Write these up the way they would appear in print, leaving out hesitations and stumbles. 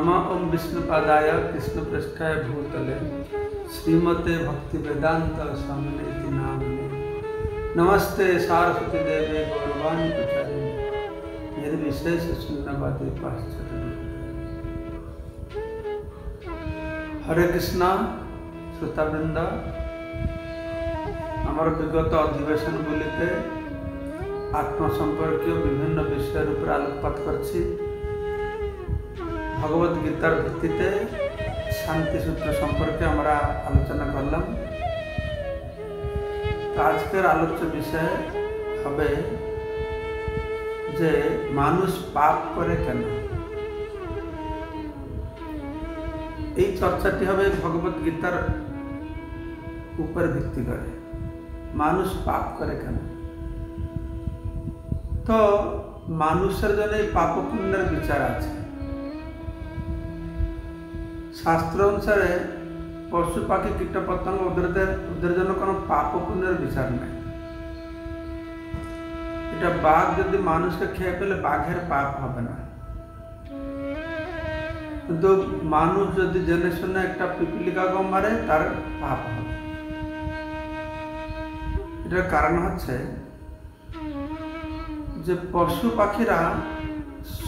नमः ओं विष्णुपादाय कृष्णपृष्ठाय भूतले श्रीमते भक्ति वेदांत स्वामिने इति नामिने नमस्ते सारस्वती देवे गौरवाणी प्रचारिणे निर्विशेष शून्यवादी पाश्चात्य। हरे कृष्णा श्रोतावृंद, आमर विगत अधिवेशन बुलिते आत्मसंपर्क विभिन्न विषय ऊपर आलोकपात करछि। भगवद गीतार भित्तिते शांति सूत्र संपर्के हमारा आलोचना करलाम। तो आजकेर आलोच्य विषय हबे जे मानुष पाप करे केन। এই চর্চাটি হবে ভগবত গীতার উপর ভিত্তি করে। মানুষ পাপ করে কেন? তো মানুষের জন্য এই পাপ পুণ্যের বিচার আছে। শাস্ত্র অনুসারে পশু পাখি কীট পতঙ্গ ওদের জন্য কোনো পাপ পুণ্যের বিচার নাই। এটা বাঘ যদি মানুষকে খেয়ে ফেলে বাঘের পাপ হবে না, কিন্তু মানুষ যদি জেনে শুনে একটা পিপিলিকাকে মারে তার পাপ হবে। এটার কারণ হচ্ছে যে পশু পাখিরা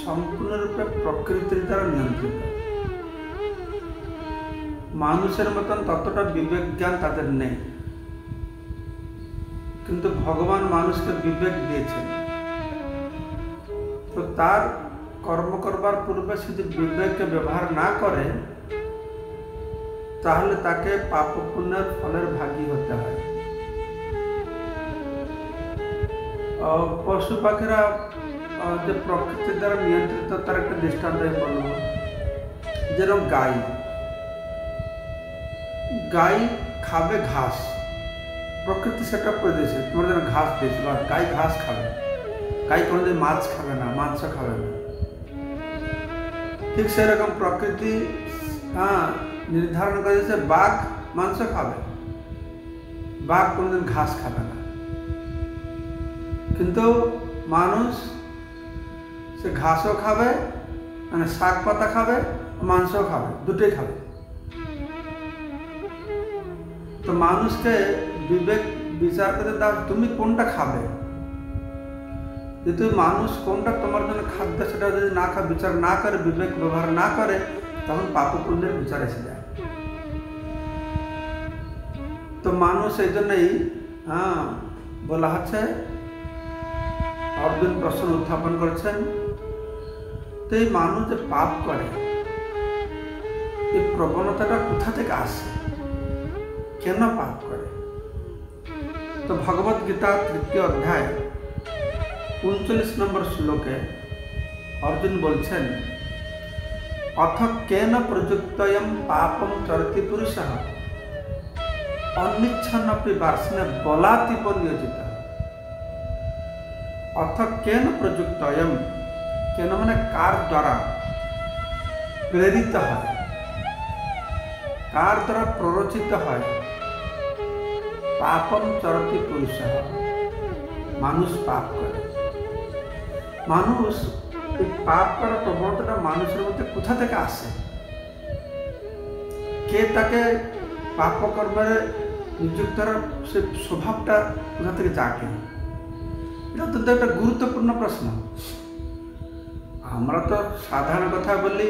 সম্পূর্ণরূপে প্রকৃতির দ্বারা নিয়ন্ত্রিত। মানুষের মতন ততটা বিবেক জ্ঞান তাদের নেই, কিন্তু ভগবান মানুষকে বিবেক দিয়েছেন। তো তার কর্ম করবার পূর্বে যদি বিবেককে ব্যবহার না করে তাহলে তাকে পাপ পুণ্যের ফলের ভাগী হতে হয়। পশু পাখিরা যে প্রকৃতির দ্বারা নিয়ন্ত্রিত তার একটা দৃষ্টান্ত বলব। যেরকম গাই খাবে ঘাস, প্রকৃতি সেটা করে দিয়েছে, তোমার যেন ঘাস দিয়েছে, গাই ঘাস খাবে। গাই কোনোদিন মাছ খাবে না, মাংস খাবে না। ঠিক সেরকম প্রকৃতি নির্ধারণ করেছে বাঘ মাংস খাবে, বাঘ কোনোদিন ঘাস খাবে না। কিন্তু মানুষ সে ঘাসও খাবে, মানে শাক পাতা খাবে, মাংসও খাবে, দুটোই খাবে। তো মানুষকে বিবেক বিচার করে দাও তুমি কোনটা খাবে। যদি মানুষ কোনটা তোমার জন্য খাদ্য সেটা যদি না খায়, বিচার না করে, বিবেক ব্যবহার না করে, তখন পাপ পুণ্যের বিচার এসে যায়। তো মানুষ এই জন্যই বলা হচ্ছে, অর্জুন প্রশ্ন উত্থাপন করেছেন, তো এই মানুষ যে পাপ করে এই প্রবণতাটা কোথা থেকে আসে, কেন পাপ করে? তো ভগবত গীতা 3য় অধ্যায় 39 নম্বর শ্লোকে অর্জুন বলছেন, অথ কেন প্রযুক্তয়ম পাপম চরতি পুরুষঃ অনিচ্ছন্নপি বার্ষ্ণে বলাতিব নিয়োজিত। অথ কেন প্রযুক্তয়ম, কেন মানে কার দ্বারা প্রেরিত হয়, কার দ্বারা প্ররোচিত হয়, পাপম চরতি পুরুষঃ, মানুষ পাপ করে। মানুষ এই পাপ করার প্রবণতাটা মানুষের মধ্যে কোথা থেকে আসে, কে তাকে পাপ কর্মের নিযুক্ত করার সে স্বভাবটা কোথা থেকে জাগে? এটা অত্যন্ত একটা গুরুত্বপূর্ণ প্রশ্ন। আমরা তো সাধারণ কথা বলি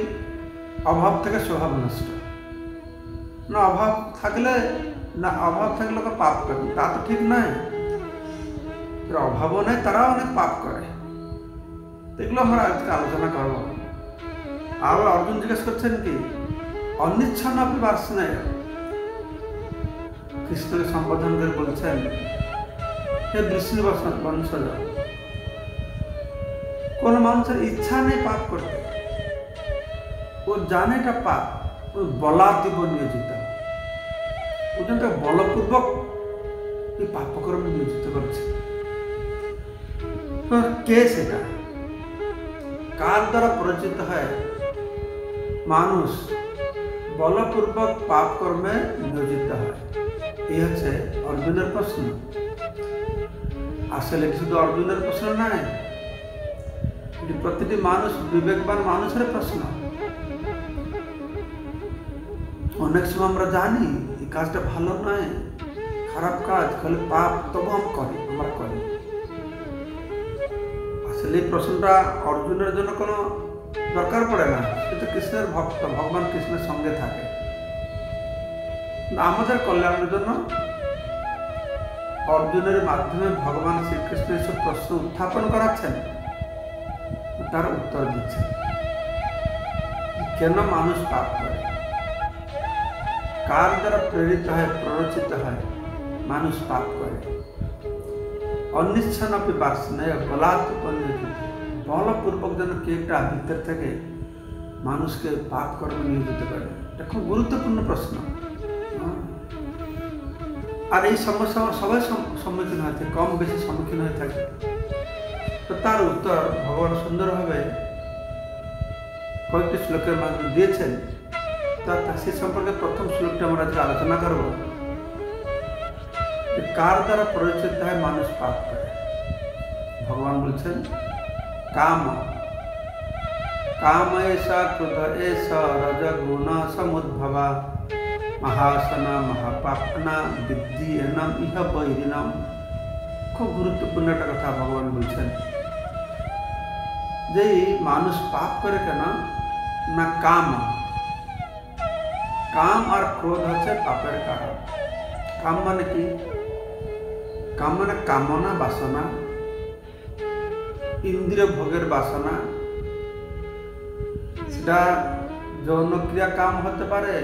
অভাব থেকে স্বভাব নষ্ট, না অভাব থাকলে লোক পাপ করে, তা তো ঠিক নয়। অভাবও নেই, তারাও অনেক পাপ করে। এগুলো আমরা আজকে আলোচনা করব। আর অর্জুন জিজ্ঞেস করছেন কি, অনিচ্ছন্ন আপনি বার্ষ্ণে, কৃষ্ণকে সম্বোধন করে বলছেন, হে বিষ্ণু বংশজ, কোন মানুষের ইচ্ছা নেই পাপ করতে, ও জানে এটা পাপ, ও বলাতিব নিয়োজিত, ও যেন বলপূর্বক এই পাপকর্মে নিয়োজিত করছে। কে সেটা, কার দ্বারা পরিচিত হয়? মানুষ বলপূর্বক পাপ কর্মে নিয়োজিত হয়। এই হচ্ছে অর্জুনের প্রশ্ন। আসলে শুধু অর্জুনের প্রশ্ন নয়, এটি প্রতিটি মানুষ, বিবেকবান মানুষের প্রশ্ন। অনেক সময় আমরা জানি এই কাজটা ভালো নয়, খারাপ কাজ, খালি পাপ, তবু আমরা করি। আসলে এই প্রশ্নটা অর্জুনের জন্য কোনো দরকার পড়ে না, সে তো কৃষ্ণের ভক্ত, ভগবান কৃষ্ণের সঙ্গে থাকে। আমাদের কল্যাণের জন্য অর্জুনের মাধ্যমে ভগবান শ্রীকৃষ্ণ এসব প্রশ্ন উত্থাপন করাচ্ছেন, তার উত্তর দিচ্ছেন। কেন মানুষ পাপ করে, কার দ্বারা প্রেরিত হয়, প্ররোচিত হয় মানুষ পাপ করে। অনিচ্ছানপি বাসনায় বলাৎ উপনিয়তিতে, বলপূর্বক যেন কে একটা ভিতর থেকে মানুষকে পাপ কর্মে নিয়োজিত করে। এটা খুব গুরুত্বপূর্ণ প্রশ্ন। আর এই সমস্যা সবাই সম্মুখীন হয়ে থাকে, কম বেশি সম্মুখীন হয়ে থাকে। তো তার উত্তর ভগবান সুন্দরভাবে কয়েকটি শ্লোকের মাধ্যমে দিয়েছেন। সে সম্পর্কে প্রথম শ্লোকটা আমরা আজকে আলোচনা করব। কার দ্বারা পরিচিত হয় মানুষ পাপ করে। ভগবান বলছেন কাম, কাম এষা ক্রোধ এষা রজগুণ সমুদ্ভবা মহাসনা মহাপাপনা বিদ্ধি এনাম ইহ বৈরিনাম। খুব গুরুত্বপূর্ণ একটা কথা ভগবান বলছেন যে মানুষ পাপ করে কেন না, কাম আর ক্রোধ হচ্ছে পাপের কারণ। কাম মানে কি? কাম মানে কামনা, বাসনা, ইন্দ্রিয় ভোগের বাসনা। সেটা যৌন ক্রিয়া কাম হতে পারে,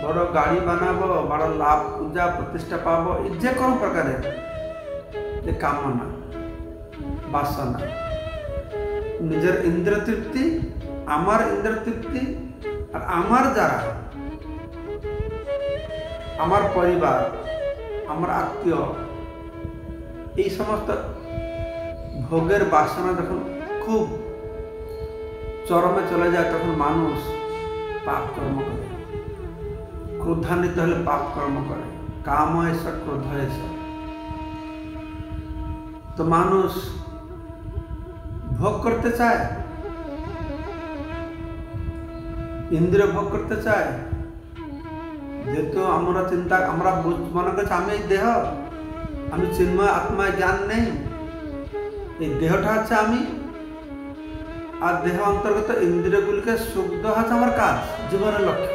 বড় গাড়ি বানাবো, বড় লাভ, পূজা প্রতিষ্ঠা পাবো, এই যে কোনো প্রকারের যে কামনা, বাসনা, নিজের ইন্দ্র তৃপ্তি, আমার ইন্দ্র তৃপ্তি, আর আমার যারা, আমার পরিবার, আমার আত্মীয়, এই সমস্ত ভোগের বাসনা যখন খুব চরমে চলে যায়, তখন মানুষ পাপ কর্ম করে। ক্রোধান্বিত হলে পাপ কর্ম করে। কাম এসা ক্রোধ এসা। তো মানুষ ভোগ করতে চায়, ইন্দ্রিয় ভোগ করতে চায়। যেহেতু আমরা মনে করছি আমি এই দেহ, আমি চিন্ময় আত্মায় জ্ঞান নেই, এই দেহটা হচ্ছে আমি, আর দেহ অন্তর্গত ইন্দ্রিয়গুলিকে সুখ দেওয়া হচ্ছে আমার কাজ, জীবনের লক্ষ্য।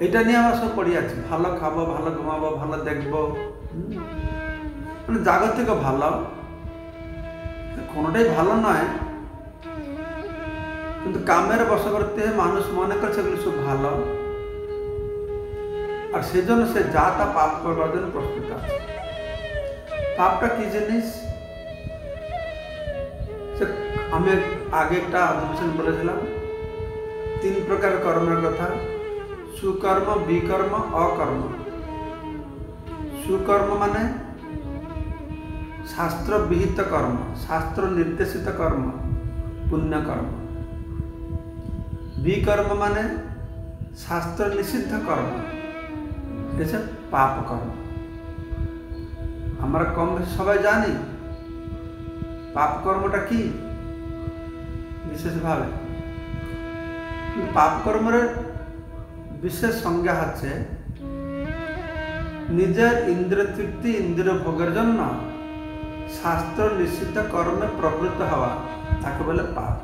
এটা নিয়ে আমরা সব পড়ে আছি। ভালো খাবো, ভালো ঘুমাবো, ভালো দেখবো, মানে জাগতিক ভালো, কোনোটাই ভালো নয়। কিন্তু কামের বশবর্তী মানুষ মনে করছে এগুলো সব ভালো, আর সেজন্য সে যা তা পাপ করবার জন্য প্রস্তুত আছে। পাপটা কি জিনিস? আমি আগে একটা অধিবেশন বলেছিলাম 3 প্রকার কর্মের কথা: সুকর্ম, বিকর্ম, অকর্ম। সুকর্ম মানে শাস্ত্র বিহিত কর্ম, শাস্ত্র নির্দেশিত কর্ম, পুণ্যকর্ম। বিকর্ম মানে শাস্ত্র নিষিদ্ধ কর্ম, এটা পাপ কর্ম। আমরা কম বেশি সবাই জানি পাপ কর্মটা কি বিশেষভাবে। পাপ কর্মের বিশেষ সংজ্ঞা হচ্ছে নিজের ইন্দ্রিয় তৃপ্তি, ইন্দ্রিয় ভোগের জন্য শাস্ত্র নিষিদ্ধ কর্মে প্রবৃত্ত হওয়া, তাকে বলে পাপ।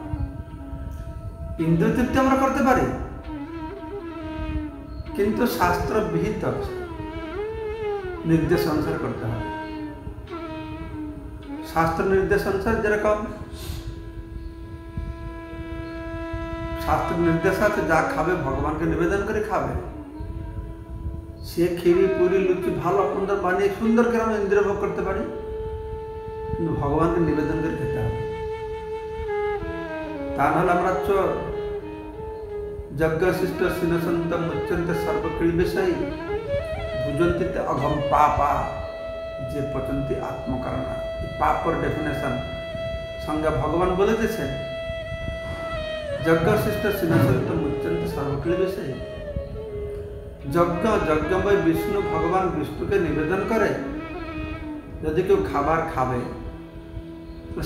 ইন্দ্রিয় তৃপ্তি আমরা করতে পারি, কিন্তু শাস্ত্র বিহিত নির্দেশ অনুসারে করতে হবে। শাস্ত্র নির্দেশ অনুসারে যেরকম শাস্ত্র নির্দেশ আছে, যা খাবে ভগবানকে নিবেদন করে খাবে। সে খিরি, পুরি, লুচি ভালো সুন্দর বানিয়ে সুন্দর করে আমরা ইন্দ্রিয় ভোগ করতে পারি, কিন্তু ভগবানকে নিবেদন করে খেতে হবে। তা নাহলে আমরা চোর। যজ্ঞশিষ্ট সিনসন্ত মুচ্যন্ত সর্বক্রিয়বিষয়ী ভুজন্তি অঘম পাপা যে পচন্তি আত্মকারণা। পাপর ডেফিনেশন সংজ্ঞা ভগবান বলে দিয়েছেন। যজ্ঞশিষ্ট সিনসন্ত মুচ্যন্ত সর্বক্রিয়বিষয়ী। যজ্ঞময় বিষ্ণু, ভগবান বিষ্ণুকে নিবেদন করে যদি কেউ খাবার খাবে,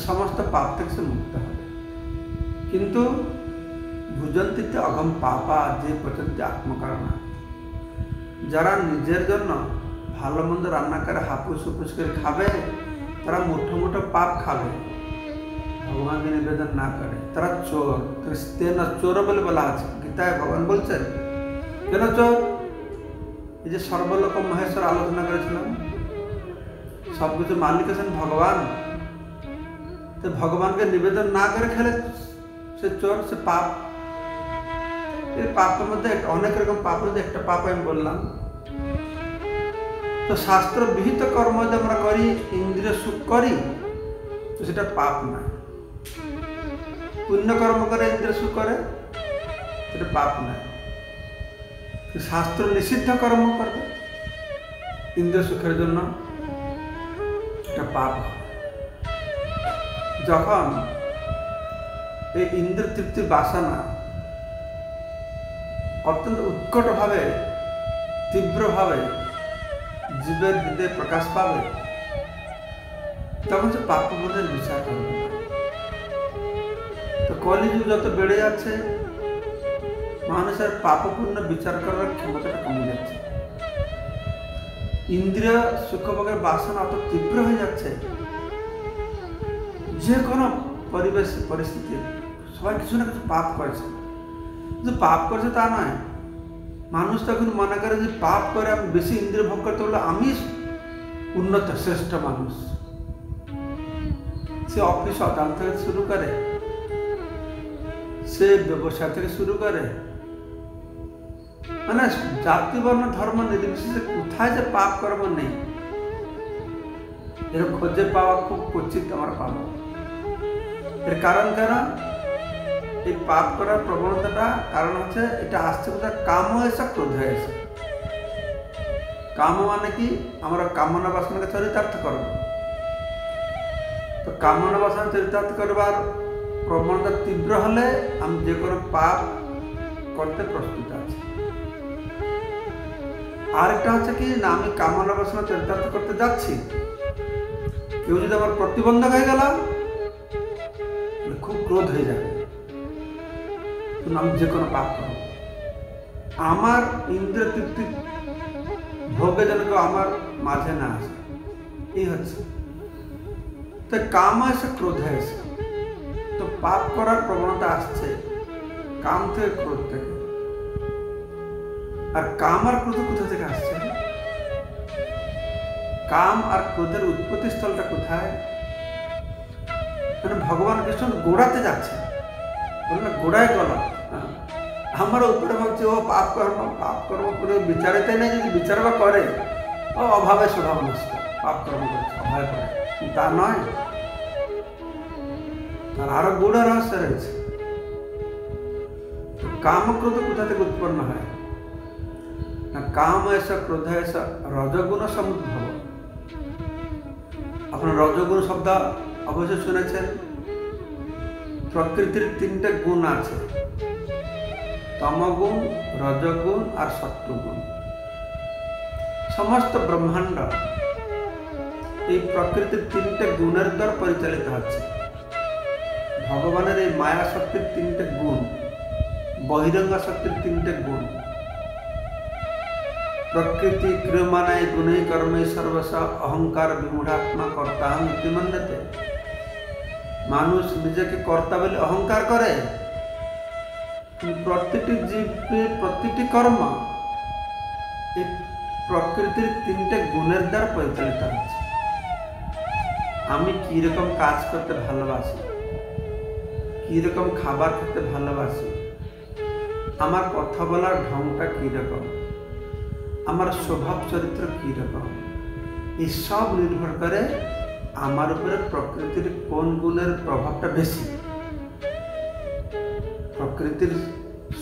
সমস্ত পাপ থেকে সে মুক্ত হবে। কিন্তু ভুজন্তি অঘম পাপা যে পচন্তি আত্মকারণ। যারা নিজের জন্য ভালো মন্দ রান্না করে হাপুস হুপুস করে খাবে তারা মুঠো মুঠো পাপ খাবে, ভগবানকে নিবেদন না করে তারা চোর। তেন চোর বলে বলা আছে গীতায়, ভগবান বলছেন কেন চোর? এই যে সর্বলোক মহেশ্বর আলোচনা করেছিলাম, সবকিছু মালিক আছেন ভগবান, তো ভগবানকে নিবেদন না করে খেলে সে চোর, সে পাপ। এই পাপের মধ্যে অনেক রকম পাপ মধ্যে একটা পাপ আমি বললাম। তো শাস্ত্র বিহিত কর্ম যদি আমরা করি, ইন্দ্রিয় সুখ করি, তো সেটা পাপ নয়। পুণ্য কর্ম করে ইন্দ্রিয় সুখ করে, সেটা পাপ নয়। শাস্ত্র নিষিদ্ধ কর্ম করবে ইন্দ্রিয় সুখের জন্য, এটা পাপ। যখন এই ইন্দ্রিয় তৃপ্তির বাসনা অত্যন্ত উৎকটভাবে তীব্রভাবে জীবের হৃদয়ে প্রকাশ পাবে, তখন সে পাপবোধের বিচার করবে। তো কলিযুগ যত বেড়ে যাচ্ছে, মানুষের পাপপূর্ণ বিচার করার ক্ষমতাটা কমে যাচ্ছে। ইন্দ্রিয় সুখভোগের বাসনা অত তীব্র হয়ে যাচ্ছে, যে কোনো পরিবেশ পরিস্থিতি সবাই কিছু না কিছু পাপ করেছে। যে পাপ করেছে তা নয়, মানুষ তখন মনে করে যে পাপ করে আমি বেশি ইন্দ্রিয় ভোগ করতে বললে আমি উন্নত শ্রেষ্ঠ মানুষ। সে অফিস আদালত থেকে শুরু করে, সে ব্যবসা থেকে শুরু করে, মানে জাতি বর্ণ ধর্ম নির্বিশেষে কোথায় যে পাপ কর্ম নেই, এর খোঁজে পাওয়া খুব কচিত আমরা পাবো। এর কারণ কেন? এই পাপ করার প্রবণতাটা কারণ হচ্ছে এটা আসছে কোথায়? কাম এসে ক্রোধ এসে। কাম মানে কি? আমরা কামনা বাসনাকে চরিতার্থ করব। তো কামনা বাসনা চরিতার্থ করবার প্রবণতা তীব্র হলে আমি যে কোনো পাপ করতে প্রস্তুত আছি। আরেকটা হচ্ছে কি না, আমি কামনা বাসনা চরিতার্থ করতে যাচ্ছি, কেউ যদি আমার প্রতিবন্ধক হয়ে গেল, খুব ক্রোধ হয়ে যাবে, আমি যে কোনো পাপ করব। আমার ইন্দ্রিয় তৃপ্তি ভোগে যেন কেউ আমার মাঝে না আসে, এই হচ্ছে। তো কাম এসে ক্রোধ এসে, তো পাপ করার প্রবণতা আসছে কাম থেকে, ক্রোধ থেকে। আর কাম আর ক্রোধ কোথা থেকে আসছে? কাম আর ক্রোধের উৎপত্তি স্থলটা কোথায়? মানে ভগবান কৃষ্ণ গোড়াতে যাচ্ছে, বললেন গোড়ায় গলা। আমার উপরে ভাবছে ও পাপ কর্ম করে বিচারিতে নেই, যদি বিচার বা করে ও অভাবে স্বভাব নষ্ট, পাপ কর্ম করছে অভাবে করে, তা নয়। তার আরো গূঢ় রহস্য রয়েছে। কাম ক্রোধ কোথা থেকে উৎপন্ন হয় না? কাম এসা ক্রোধ এসা রজগুণ সমুদ্ভব। আপনার রজগুণ শব্দ অবশ্যই শুনেছেন। প্রকৃতির তিনটে গুণ আছে, তমগুণ, রজগুণ আর সত্যগুণ। সমস্ত ব্রহ্মাণ্ড এই প্রকৃতির তিনটে গুণের দ্বারা পরিচালিত হচ্ছে। ভগবানের এই মায়া শক্তির তিনটে গুণ, বহিরঙ্গ শক্তির তিনটে গুণ। প্রকৃতি ক্রিয়মাণায় গুণৈ কর্মে সর্বস্ব অহংকার বিমূঢ়াত্মা কর্তাহং ইতি মন্যতে। মানুষ নিজেকে কর্তা বলে অহংকার করে। প্রতিটি জীবের প্রতিটি কর্ম এই প্রকৃতির তিনটে গুণের দ্বারা পরিচালিত হচ্ছে। আমি কিরকম কাজ করতে ভালোবাসি, কিরকম খাবার খেতে ভালোবাসি, আমার কথা বলার ঢংটা কিরকম, আমার স্বভাব চরিত্র কিরকম, এই সব নির্ভর করে আমার উপরে প্রকৃতির কোন গুণের প্রভাবটা বেশি। প্রকৃতির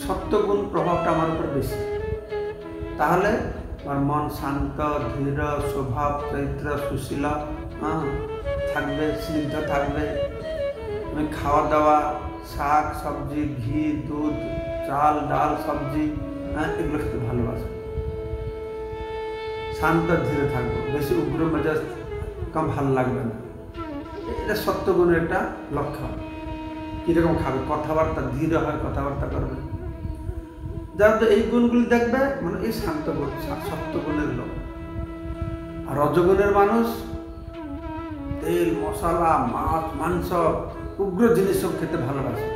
সত্যগুণ প্রভাবটা আমার উপর বেশি, তাহলে আমার মন শান্ত, ধীর, স্বভাব চরিত্র সুশীল থাকবে, স্নিগ্ধ থাকবে। আমি খাওয়া দাওয়া, শাক সবজি, ঘি, দুধ, চাল, ডাল, সবজি এগুলো খেতে ভালোবাসবো। শান্ত ধীরে থাকবো, বেশি উগ্র মেজাজ কম ভালো লাগবে না। এটা সত্যগুণের একটা লক্ষণ। কীরকম খাবে, কথাবার্তা ধীর হয়, কথাবার্তা করবে। যারা তো এই গুণগুলি দেখবে মানে এই শান্ত গুণ, সত্য গুণের লোক। আর রজগুণের মানুষ তেল মশলা মাছ মাংস উগ্র জিনিস সব খেতে ভালোবাসে,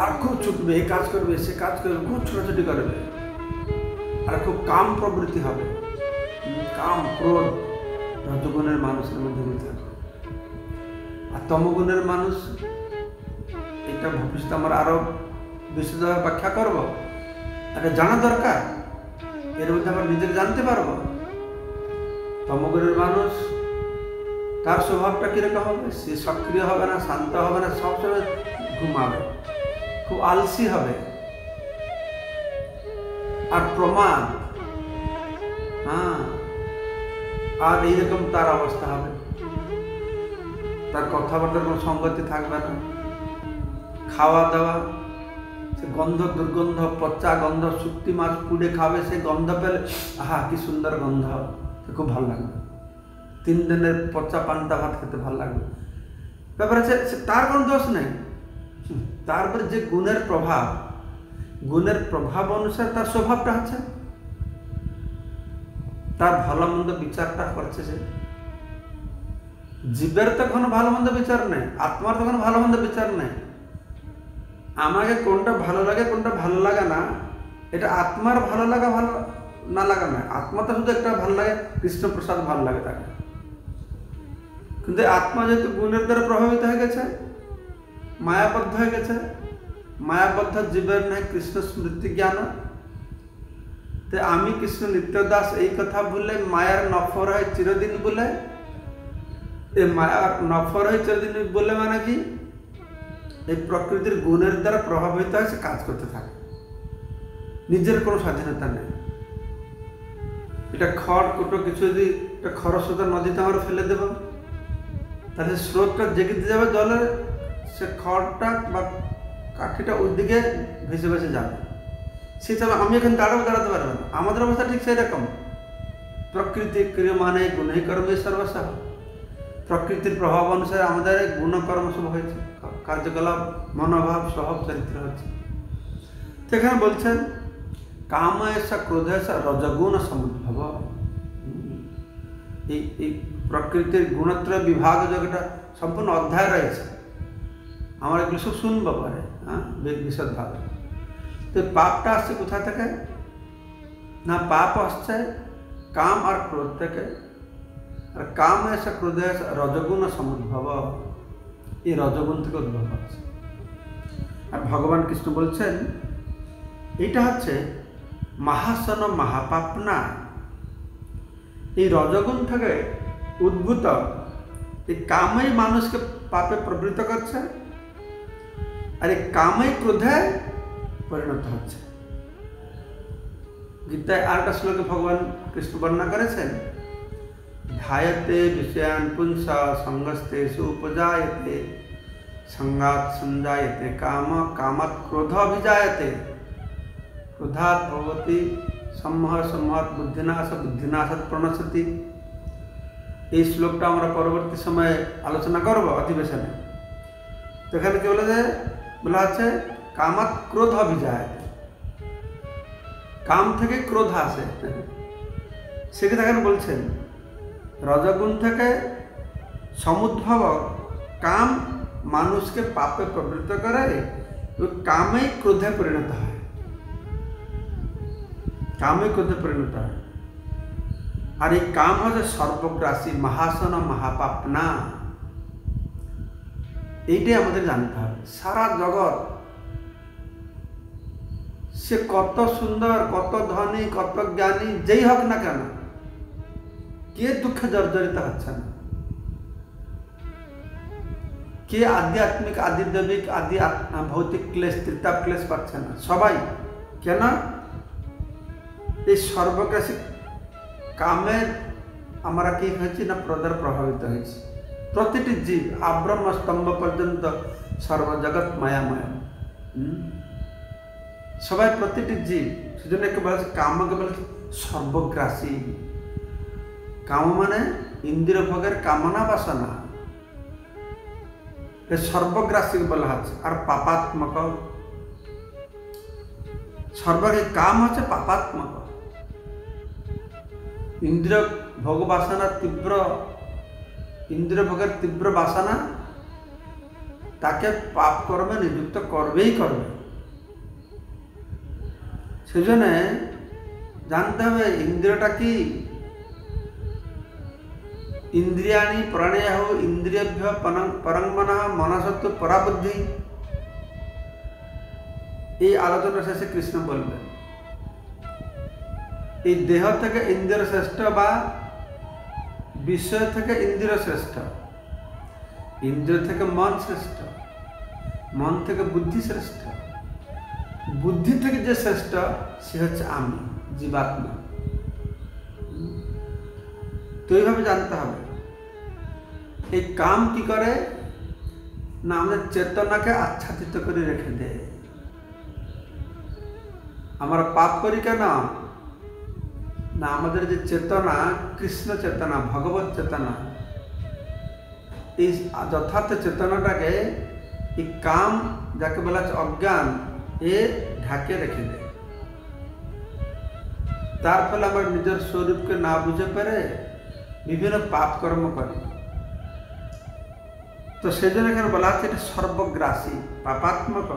আর খুব ছুটবে, এই কাজ করবে সে কাজ করবে, খুব ছোটাছুটি করবে, আর খুব কাম প্রবৃত্তি হবে, কাম ক্রোধ রজগুণের মানুষের মধ্যে থাকবে। আর তমগুণের মানুষ, এটা ভবিষ্যতে আমরা আরো বিশেষভাবে ব্যাখ্যা করবো, এটা জানা দরকার, এর মধ্যে আমরা নিজেকে জানতে পারবো। তমগুণের মানুষ তার স্বভাবটা কিরকম হবে, সে সক্রিয় হবে না, শান্ত হবে না, সবসময় ঘুমাবে, খুব আলসি হবে, আর প্রমাদ, আর এইরকম তার অবস্থা হবে। তার কথাবার্তার কোনো সঙ্গতি থাকবে না। খাওয়া দাওয়া, সে গন্ধ দুর্গন্ধ, পচা গন্ধ, শুক্তি মাছ পুড়ে খাবে, সে গন্ধ পেলে আহা কি সুন্দর গন্ধ, খুব ভালো লাগবে। 3 দিনের পচা পান্তা ভাত খেতে ভালো লাগবে। ব্যাপার আছে তার কোনো দোষ নেই, তারপরে যে গুণের প্রভাব অনুসারে তার স্বভাবটা হচ্ছে, তার ভালো মন্দ বিচারটা করছে। সে জীবের তো কোনো ভালো মন্দ বিচার নেই, আত্মার তো কোনো ভালো মন্দ বিচার নেই। আমাকে কোনটা ভালো লাগে কোনটা ভালো লাগে না, এটা আত্মার ভালো লাগা ভালো না লাগা নয়। আত্মা তো শুধু একটা ভালো লাগে, কৃষ্ণপ্রসাদ ভালো লাগে তাকে, কিন্তু আত্মা যেহেতু গুণের দ্বারা প্রভাবিত হয়ে গেছে, মায়াবদ্ধ হয়ে গেছে, মায়াবদ্ধ জীবের নাই কৃষ্ণ স্মৃতি জ্ঞান। তো আমি কৃষ্ণ নিত্যদাস এই কথা বলে মায়ার নফর হয় চিরদিন বলে, এই মায়ার নফর হয় চিরদিন বলে মানে কি, এই প্রকৃতির গুণের দ্বারা প্রভাবিত হয়, সে কাজ করতে থাকে, নিজের কোনো স্বাধীনতা নেই। এটা খড় কুটো কিছু যদি খরস্রোতা নদীতে আমরা ফেলে দেব, তাহলে স্রোতটা জেগে যাবে জলে, সে খড়টা বা কাঠিটা ওই দিকে ভেসে ভেসে যাবে। সে হিসাবে আমি এখন দাঁড়াতে পারবো না। আমাদের অবস্থা ঠিক সেই রকম। প্রকৃতি ক্রিয়মানে গুণে কর্মে সর্বস্ব, প্রকৃতির প্রভাব অনুসারে আমাদের গুণকর্ম সব হয়েছে, কার্যকলাপ মনোভাব স্বভাব চরিত্র হচ্ছে। তো এখানে বলছেন কাম এসা ক্রোধ এসা রজগুণ সমুদ্ভব। এই প্রকৃতির গুণত্রয় বিভাগ যেটা সম্পূর্ণ অধ্যায় রয়েছে, আমরা এগুলো সব শুনবো পারে বিশদভাবে। তো পাপটা আসছে কোথা থেকে না, পাপ আসছে কাম আর ক্রোধ থেকে। আর কাম এসে ক্রোধ এসে রজগুণ সমুদ্ভব, এই রজগুণ থেকে উদ্ভব হচ্ছে। আর ভগবান কৃষ্ণ বলছেন এইটা হচ্ছে মহাসন মহাপাপনা। এই রজগুণ থেকে উদ্ভূত এই কামই মানুষকে পাপে প্রবৃত্ত করছে, আর এই কামই ক্রোধে পরিণত হচ্ছে। গীতায় আর একটা শ্লোকে ভগবান কৃষ্ণ বর্ণনা করেছেন, ধ্যায়তে বিষয়ান পুংস সঙ্গস্তেষু উপজায়তে সঙ্গাৎ সঞ্জায়তে কাম কামাৎ ক্রোধ অভিজায়তে ক্রোধাৎ ভবতি সম্মোহ সম্মোহাৎ বুদ্ধিনাশ বুদ্ধিনাশাৎ প্রণশ্যতি। এই শ্লোকটা আমরা পরবর্তী সময়ে আলোচনা করব অধিবেশনে। তো এখানে কি বলা আছে কামাৎ ক্রোধ অভিজায়তে, কাম থেকে ক্রোধ আসে। সেক্ষেত্রে এখানে বলছেন রজগুণ থেকে সমুদ্ভব কাম মানুষকে পাপে প্রবৃত্ত করে, কামেই ক্রোধে পরিণত হয়, কামে ক্রোধে পরিণত হয়। আর এই কাম হচ্ছে সর্বগ্রাসী মহাসন মহাপাপনা। এইটাই আমাদের জানতে হবে। সারা জগৎ সে কত সুন্দর, কত ধনী, কত জ্ঞানী যেই হোক না কেন, কে দুঃখে জর্জরিত হচ্ছে না, কে আধ্যাত্মিক আদিদৈবিক আদি ভৌতিক ক্লেশ ত্রিতাপ ক্লেশ পাচ্ছে না। সবাই কেন? এই সর্বগ্রাসী কামের আমরা কি হয়েছি না প্রদার প্রভাবিত হয়েছি। প্রতিটি জীব আব্রহ্ম স্তম্ভ পর্যন্ত সর্বজগৎ মায়াময়, সবাই প্রতিটি জীব। সেজন্য একে বলা হচ্ছে কামকে বলা সর্বগ্রাসী। কাম মানে ইন্দ্রিয় ভোগের কামনা বাসনা। সর্বগ্রাসী বলা হচ্ছে আর পাপাত্মক। সর্বকে কাম হচ্ছে পাপাত্মক। ইন্দ্রিয় ভোগ বাসনা তীব্র, ইন্দ্রিয় ভোগের তীব্র বাসনা তাকে পাপ কর্মে নিযুক্ত করবেই করবে। সেজন্য জানতে হবে ইন্দ্রিয়টা কি। ইন্দ্রিয়াণি প্রাণেয় ইন্দ্রিয়ভ্য পরংমনঃ মনসত্ব পরাবুদ্ধি। এই আলোচনা শেষে কৃষ্ণ বলবেন এই দেহ থেকে ইন্দ্রিয় শ্রেষ্ঠ বা বিষয় থেকে ইন্দ্রিয় শ্রেষ্ঠ, ইন্দ্রিয় থেকে মন শ্রেষ্ঠ, মন থেকে বুদ্ধি শ্রেষ্ঠ, বুদ্ধি থেকে যে শ্রেষ্ঠ সে হচ্ছে আমি, জীবাত্মা। তো এইভাবে জানতে হবে। এই কাম কি করে না আমাদের চেতনাকে আচ্ছাদিত করে রেখে দেয়। আমরা পাপ করি কেন না আমাদের যে চেতনা কৃষ্ণ চেতনা, ভগবত চেতনা, এই যথার্থ চেতনাটাকে এই কাম যাকে বলা হচ্ছে অজ্ঞান এ ঢাকে রেখে দেয়। তার ফলে আমরা নিজের স্বরূপকে না বুঝে পেরে বিভিন্ন পাপ কর্ম করি। তো সেজন্য এখানে বলা হচ্ছে এটা সর্বগ্রাসী পাপাত্মক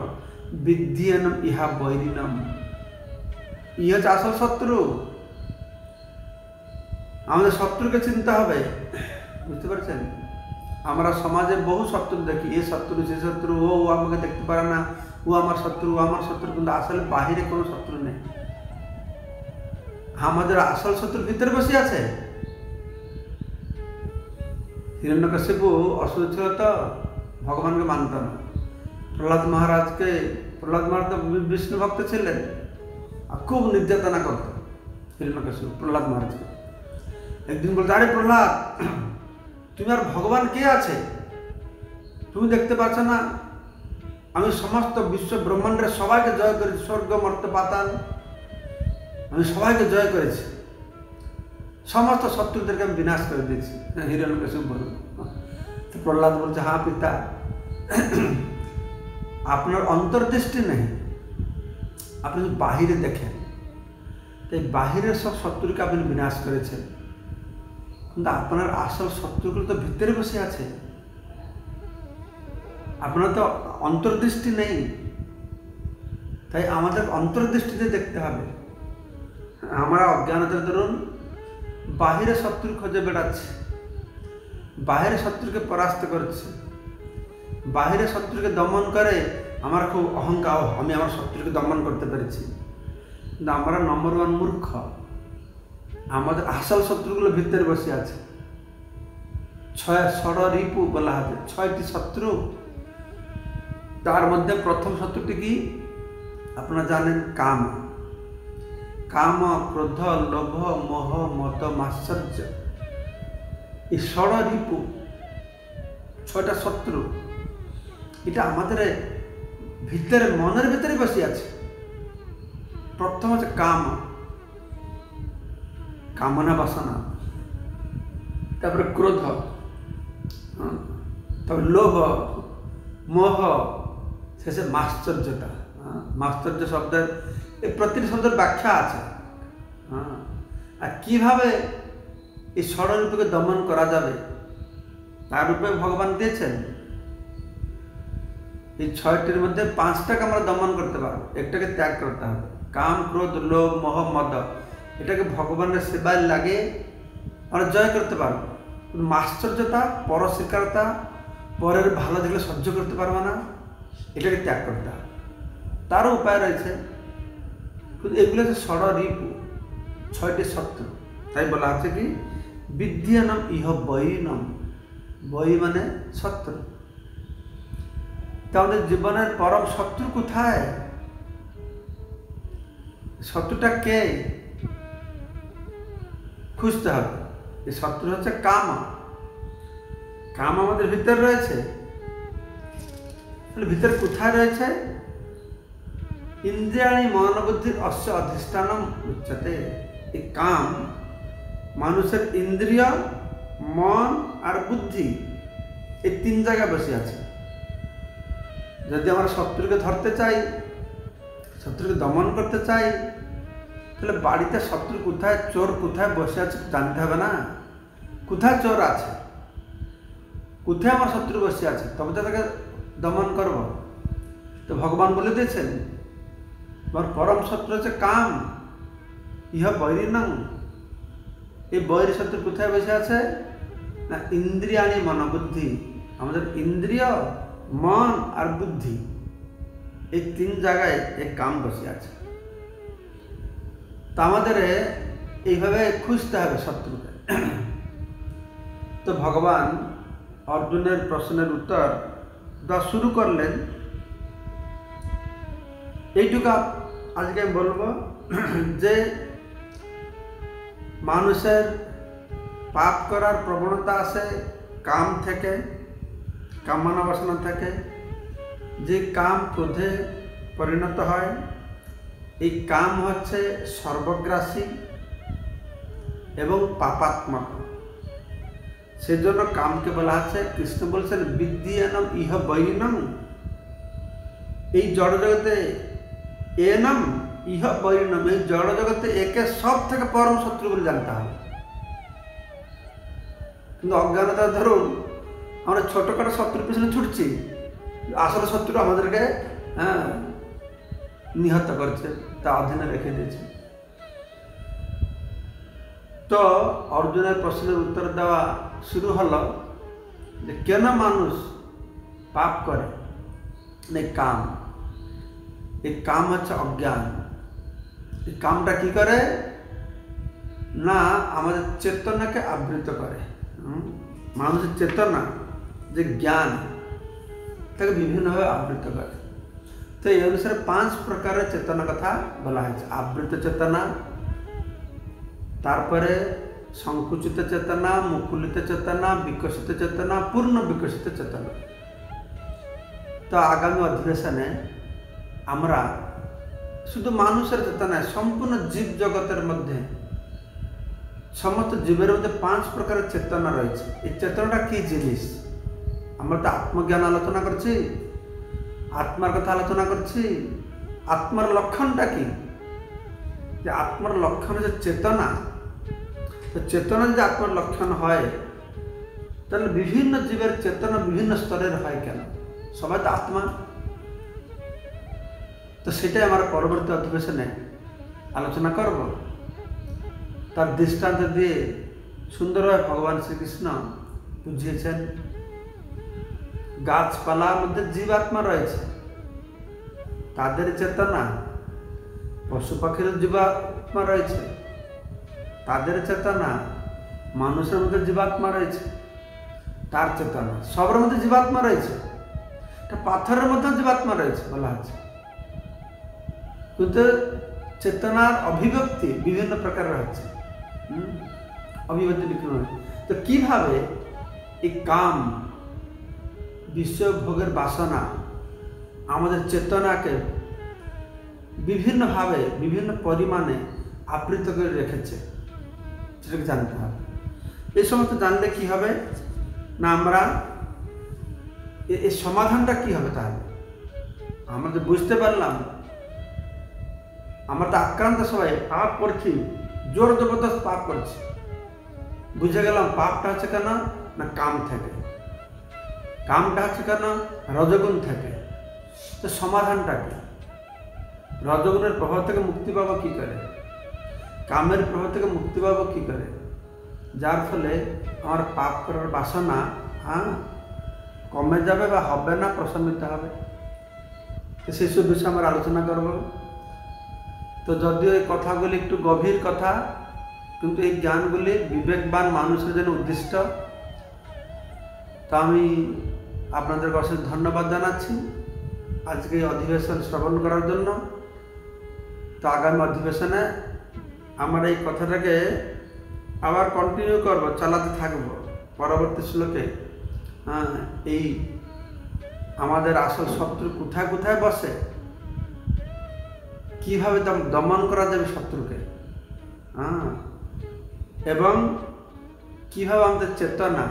বিদ্যেনম ইহা বৈরিণম। ইহ হচ্ছে আসল শত্রু। আমাদের শত্রুকে চিনতে হবে, বুঝতে পারছেন? আমরা সমাজে বহু শত্রু দেখি, এ শত্রু সে শত্রু, ও আমাকে দেখতে পারে না, ও আমার শত্রু, ও আমার শত্রু, কিন্তু আসলে বাহিরে কোনো শত্রু নেই। আমাদের আসল শত্রু ভিতরে বসে আছে। হিরণ্যকশিপু অসুর ছিল তো ভগবানকে মানত না। প্রহ্লাদ মহারাজ তো বিষ্ণু ভক্ত ছিলেন আর খুব নির্যাতনা করত হিরণ্যকশিপু প্রহ্লাদ মহারাজকে। একদিন বলতে, আরে প্রহ্লাদ, তুমি আর ভগবান কে আছে? তুমি দেখতে পাচ্ছ না আমি সমস্ত বিশ্ব ব্রহ্মাণ্ডের সবাইকে জয় করেছি, স্বর্গ মর্ত পাতাল, আমি সবাইকে জয় করেছি, সমস্ত শত্রুদেরকে আমি বিনাশ করে দিয়েছি। হিরণ্যকশিপু বলল। প্রহ্লাদ বলছে, হ্যাঁ পিতা, আপনার অন্তর্দৃষ্টি নেই, আপনি বাহিরে দেখেন, তাই বাহিরের সব শত্রুকে আপনি বিনাশ করেছেন, কিন্তু আপনার আসল শত্রুগুলো তো ভিতরে বসে আছে। আপনার তো অন্তর্দৃষ্টি নেই, তাই আমাদের অন্তর্দৃষ্টিতে দেখতে হবে। আমরা অজ্ঞানতার দরুন বাহিরে শত্রু খুঁজে বেড়াচ্ছি, বাহিরে শত্রুকে পরাস্ত করছি, বাহিরে শত্রুকে দমন করে আমার খুব অহংকার, আমি আমার শত্রুকে দমন করতে পেরেছি। কিন্তু আমরা নম্বর ওয়ান মূর্খ। আমাদের আসল শত্রুগুলো ভিতরে বসে আছে। ষড়রিপু বলা হবে, 6টি শত্রু। তার মধ্যে প্রথম শত্রুটি কি আপনারা জানেন? কাম। কাম, ক্রোধ, লোভ, মোহ, মদ, মাৎসর্য, এই ষড়রিপু 6টা শত্রু। এটা আমাদের ভিতরে, মনের ভিতরে বসে আছে। প্রথম হচ্ছে কাম, কামনা বাসনা, তারপরে ক্রোধ, তারপরে লোভ, মোহ, শেষে মাশ্চর্যতা। মাশ্চর্য শব্দের এই প্রতিটি শব্দের ব্যাখ্যা আছে। আর কিভাবে এই ষড়রূপকে দমন করা যাবে তার রূপে ভগবান দিয়েছেন। এই 6টির মধ্যে 5টাকে আমরা দমন করতে পারবো, একটাকে ত্যাগ করতে হবে। কাম, ক্রোধ, লোভ, মোহ, মদ, এটাকে ভগবানের সেবায় লাগে আমরা জয় করতে পারবো। মাশ্চর্যতা, পরস্বীকারতা, পরের ভালো দেখলে সহ্য করতে পারবো না, এটাকে ত্যাগ করতে হবে। তারও উপায় রয়েছে, কিন্তু এগুলো হচ্ছে ষড়রিপু, 6টি শত্রু। তাই বলা হচ্ছে কি বিদ্যেনম ইহ বৈরিণম। বৈ মানে শত্রু। তাহলে জীবনের পরম শত্রু কোথায়? শত্রুটা কে খুঁজতে হবে। এই শত্রু হচ্ছে কাম। কাম আমাদের ভিতরে রয়েছে। তাহলে ভিতরে কোথায় রয়েছে? ইন্দ্রিয়াণি মনোবুদ্ধির অস্য অধিষ্ঠানম উচ্চতে। এই কাম মানুষের ইন্দ্রিয়, মন আর বুদ্ধি, এই 3 জায়গায় বসে আছে। যদি আমরা শত্রুকে ধরতে চাই, শত্রুকে দমন করতে চাই, তাহলে বাড়িতে শত্রু কোথায়, চোর কোথায় বসে আছে জানতে হবে না? কোথায় চোর আছে, কোথায় আমার শত্রু বসে আছে, তবে তো তাকে দমন করব। তো ভগবান বলে দিয়েছেন আমার পরম শত্রু হচ্ছে কাম, ইহ বৈরী নং। এই বৈরী শত্রু কোথায় বসে আছে না ইন্দ্রিয়াণী মন বুদ্ধি। আমাদের ইন্দ্রিয়, মন আর বুদ্ধি, এই তিন জায়গায় এই কাম বসে আছে। তা আমাদের এইভাবে খুঁজতে হবে শত্রুকে। তো ভগবান অর্জুনের প্রশ্নের উত্তর দেওয়া শুরু করলেন। এইটুকু আজকে আমি বলবো যে মানুষের পাপ করার প্রবণতা আসে কাম থেকে, কামনা বাসনা থেকে। যে কাম ক্রোধে পরিণত হয়, এই কাম হচ্ছে সর্বগ্রাসী এবং পাপাত্মক। সেজন্য কামকে বলা আছে, কৃষ্ণ বলছেন বিদ্যেনম ইহ বৈরিণম। এই জড়জগতে এনম ইহ বৈরিণম, এই জড়জগতে একে সব থেকে পরম শত্রু বলে জানতে হবে। কিন্তু অজ্ঞানতার ধরুন আমরা ছোটখাটো শত্রুর পিছনে ছুটছি, আসল শত্রু আমাদেরকে নিহত করছে, তা অধীনে রেখে দিয়েছে। তো অর্জুনের প্রশ্নের উত্তর দেওয়া শুরু হলো যে কেন মানুষ পাপ করে। কাম, এই কাম হচ্ছে অজ্ঞান। এই কামটা কি করে না আমাদের চেতনাকে আবৃত করে। মানুষের চেতনা যে জ্ঞান তাকে বিভিন্নভাবে আবৃত করে। তো এই অনুসারে 5 প্রকারের চেতনা কথা বলা হয়েছে। আবৃত চেতনা, তারপরে সংকুচিত চেতনা, মুকুলিত চেতনা, বিকশিত চেতনা, পূর্ণ বিকশিত চেতনা। তো আগামী অধিবেশনে আমরা শুধু মানুষের চেতনায় সম্পূর্ণ জীব জগতের মধ্যে, সমস্ত জীবের মধ্যে 5 প্রকারের চেতনা রয়েছে। এই চেতনাটা কি জিনিস? আমরা তো আত্মজ্ঞান আলোচনা করছি, আত্মার কথা আলোচনা করছি। আত্মার লক্ষণটা কি? যে আত্মার লক্ষণ হচ্ছে চেতনা। তো চেতনা যদি আত্মার লক্ষণ হয়, তাহলে বিভিন্ন জীবের চেতনা বিভিন্ন স্তরের হয় কেন? সবাই তো আত্মা। তো সেটাই আমরা পরবর্তী অধিবেশনে আলোচনা করব। তার দৃষ্টান্ত দিয়ে সুন্দরভাবে ভগবান শ্রীকৃষ্ণ বুঝিয়েছেন। গাছপালার মধ্যে জীবাত্মা রয়েছে, তাদের চেতনা। পশু পাখির জীবাত্মা রয়েছে, তাদের চেতনা। মানুষের মধ্যে জীবাত্মা রয়েছে, তার চেতনা। সবার মধ্যে জীবাত্মা রয়েছে। পাথরের মধ্যে জীবাত্মা রয়েছে বলা আছে। কিন্তু চেতনার অভিব্যক্তি বিভিন্ন প্রকারের হচ্ছে, অভিব্যক্তি বিভিন্ন। তো কিভাবে এই কাম, বিশ্বভোগের বাসনা আমাদের চেতনাকে বিভিন্নভাবে বিভিন্ন পরিমাণে আবৃত করে রেখেছে, সেটাকে জানতে হবে। এই সমস্ত জানলে কি হবে না আমরা এর সমাধানটা কি হবে? তাহলে আমরা তো বুঝতে পারলাম আমরা তো আক্রান্ত, সবাই পাপ করছি, জোর জবরদস্ত পাপ করছি। বুঝে গেলাম পাপটা হচ্ছে কেন না কাম থেকে, কামটা হচ্ছে কেন রজগুণ থেকে। তো সমাধানটা কি? রজগুণের প্রভাব থেকে মুক্তি পাবো কি করে? কামের প্রভাব থেকে মুক্তি পাবো কি করে? যার ফলে আমার পাপ করার বাসনা কমে যাবে বা হবে না, প্রশমিত হবে। তো সেসব বিষয়ে আমরা আলোচনা করব। তো যদিও এই কথাগুলি একটু গভীর কথা, কিন্তু এই জ্ঞানগুলি বিবেকবান মানুষের জন্য উদ্দিষ্ট। তো আমি আপনাদের অশেষ ধন্যবাদ জানাচ্ছি আজকে এই অধিবেশন শ্রবণ করার জন্য। তো আগামী অধিবেশনে আমরা এই কথাটাকে আবার কন্টিনিউ করব, চালাতে থাকব। পরবর্তী শ্লোকে এই আমাদের আসল শত্রু কোথায় কোথায় বসে, কিভাবে দমন করা যাবে শত্রুকে, এবং কিভাবে আমাদের চেতনা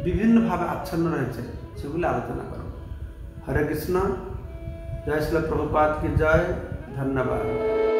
বিভিন্নভাবে আচ্ছন্ন রয়েছে, সেগুলি আলোচনা করব। हरे कृष्णा। जय श्री प्रभुपाद की जय। धन्यवाद।